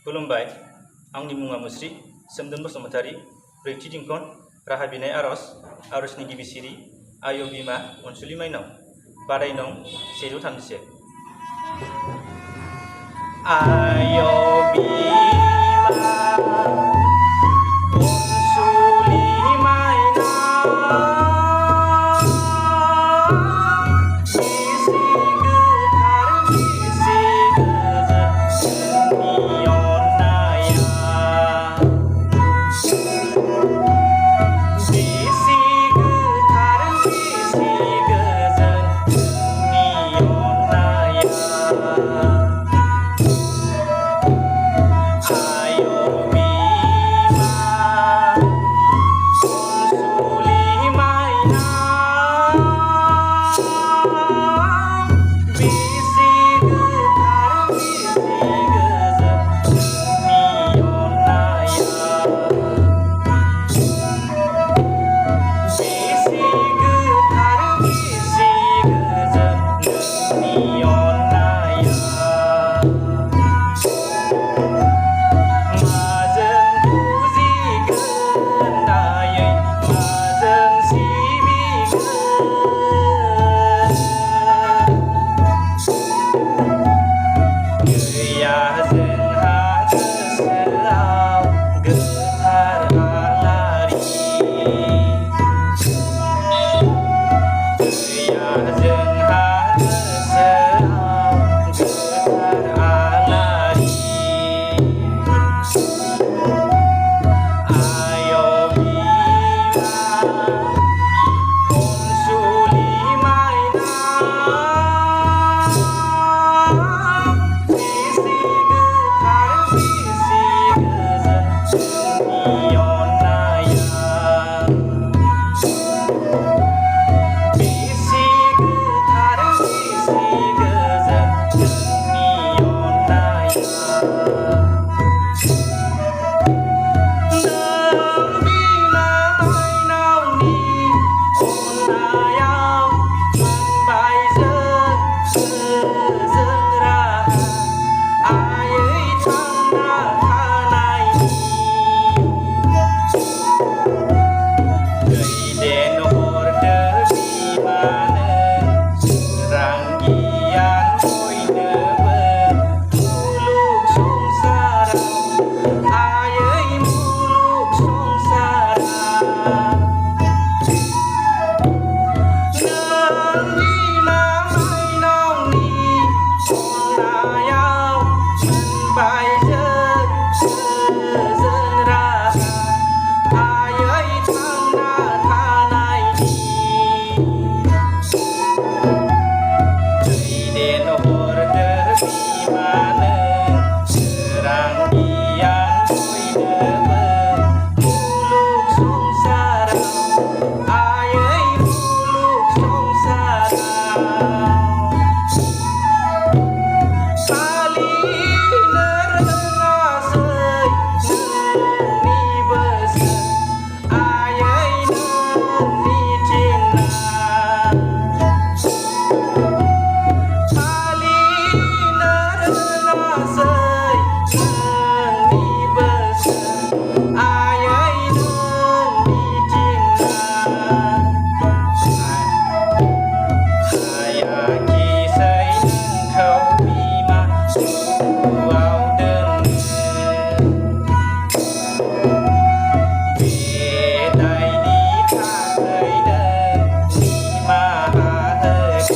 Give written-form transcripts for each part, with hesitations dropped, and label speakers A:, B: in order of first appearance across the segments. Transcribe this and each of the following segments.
A: खुलुमबाय, आंनि मुङा मुस्रि सोमदोन बसुमतारी। ब्रैथि दिंखन राहा बिनाय आरजनि गिबि सिरि आय बिमा अनसुलि माइनाव। बादाय नं 131। आय बिमा अनसुलि माइनाव, बेसे गोथार बेसे गोजोन नोंनि अननाया, बेसे गोथार बेसे गोजोन नोंनि अननाया। आय बिमा अनसुलि माइनाव, बेसे गोथार बेसे गोजोन नोंनि अननाया, बेसे गोथार बेसे गोजोन नोंनि अननाया। माजों फुजिगोन दायै माजों सिबिगोन, गैया जोंहा गोसोआव गोथार आलारि, गैया जोंहा गोसोआव गोथार आलारि। आय बिमा अनसुलि माइनाव, बेसे गोथार बेसे गोजोन नोंनि अननाया, बेसे गोथार बेसे गोजोन नोंनि अननाया। नों बिमा माइनावनि अननायाव मोनबाय जों गोजोन राहा, आयै थांना थानायनि। दैदेन हरदो बिमानो सोरां गियान बयनोबो मुलुग संसाराव, आयै मुलुग संसाराव। नों बिमा माइनावनि अननायाव मोनबाय जों गोजोन राहा, आयै थांना थानायनि। दैदेन हरदो बिमानो सोरां गियान बयनोबो मुलुग संसाराव, आयै मुलुग संसाराव। फालिनो रोङासै नोंनि बोसोन, आयै नोंनि थिन्नाय। फालिनो रोङासै नोंनि बोसोन, आयै नोंनि थिन्नाय। हायाखिसै नोंखौ बिमा दुखुआव दोननो, बे दायनि थाखै नों निमाहा होगोन।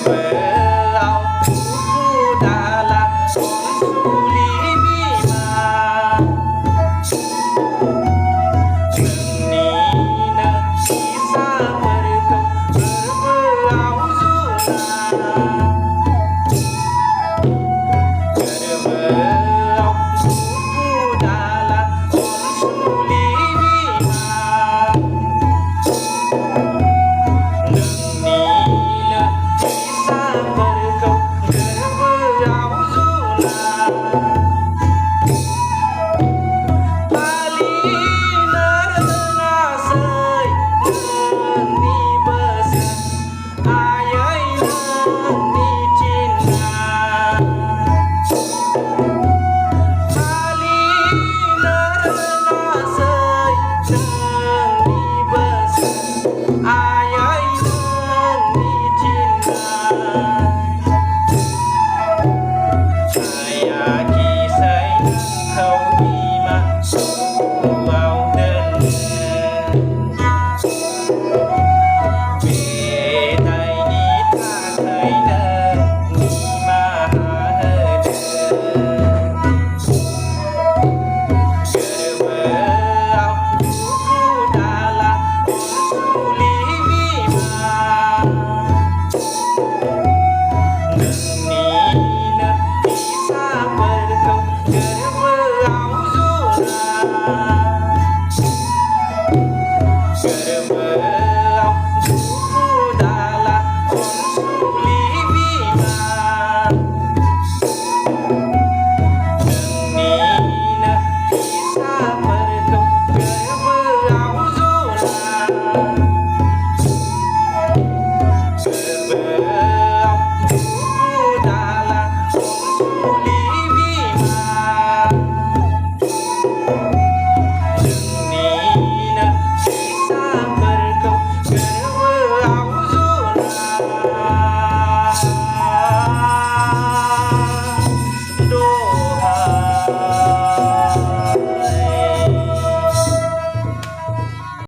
A: गोरबोआव
B: रा